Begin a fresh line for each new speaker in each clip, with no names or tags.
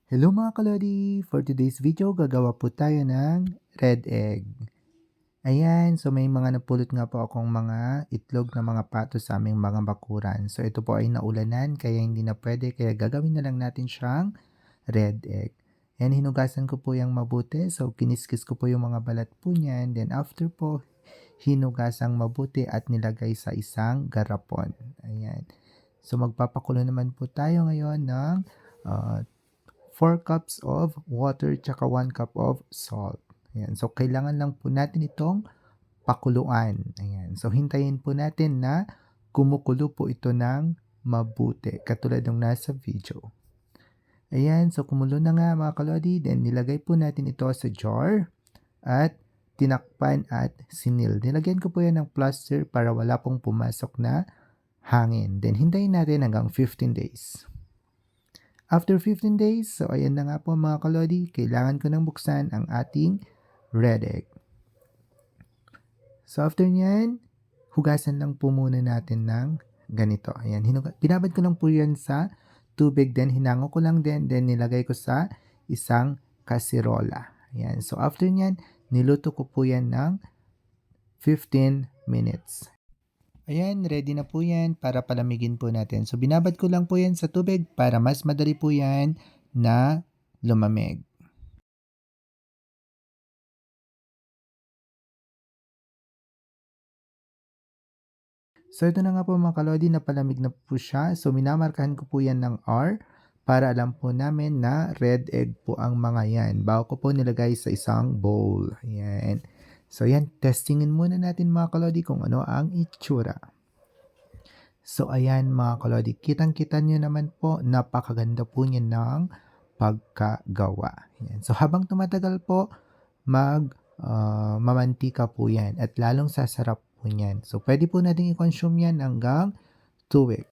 Hello mga kalodi! For today's video, gagawa po tayo ng red egg. Ayan, so may mga napulot nga po akong mga itlog na mga pato sa aming mga bakuran. So ito po ay naulanan kaya hindi na pwede kaya gagawin na lang natin siyang red egg. Ayan, hinugasan ko po yung mabuti. So kiniskis ko po yung mga balat po niyan. Then after po, hinugasang mabuti at nilagay sa isang garapon. Ayan. So magpapakulo naman po tayo ngayon ng ah, 4 cups of water tsaka 1 cup of salt. Ayan. So, kailangan lang po natin itong pakuluan. Ayan. So, hintayin po natin na kumukulo po ito ng mabuti, katulad ng nasa video. Ayan. So, kumulo na nga mga kalodi. Then, nilagay po natin ito sa jar at tinakpan at sinil. Nilagyan ko po yan ng plaster para wala pong pumasok na hangin. Then, hintayin natin hanggang 15 days. After 15 days, so ayan na nga po mga kalodi, kailangan ko nang buksan ang ating red egg. So after nyan, hugasan lang po muna natin ng ganito. Ayan, binabad ko lang po yan sa tubig, then hinango ko lang din, then nilagay ko sa isang kasirola. Ayan, so after nyan, niluto ko po yan ng 15 minutes. Ayan, ready na po yan para palamigin po natin. So, binabad ko lang po yan sa tubig para mas madali po yan na lumamig. So, ito na nga po mga kalodi, napalamig na po siya. So, minamarkahan ko po yan ng R para alam po namin na red egg po ang mga yan. Bago ko po nilagay sa isang bowl. Ayan. So, yan, testingin muna natin mga kalodi kung ano ang itsura. So ayan mga kalodi, kitang-kita nyo naman po, napakaganda po niya ng pagkagawa. Ayan. So habang tumatagal po, mamantika po yan at lalong sasarap po yan. So pwede po natin i-consume yan hanggang 2 weeks.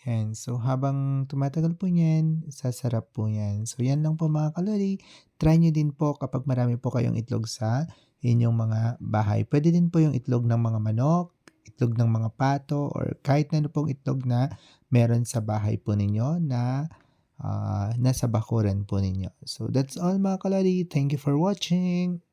Yan. So, habang tumatagal po yan, sasarap po yan. So, yan lang po mga kalori. Try nyo din po kapag marami po kayong itlog sa inyong mga bahay. Pwede din po yung itlog ng mga manok, itlog ng mga pato, or kahit na ano pong itlog na meron sa bahay po ninyo na nasa bakuran po ninyo. So, that's all mga kalori. Thank you for watching.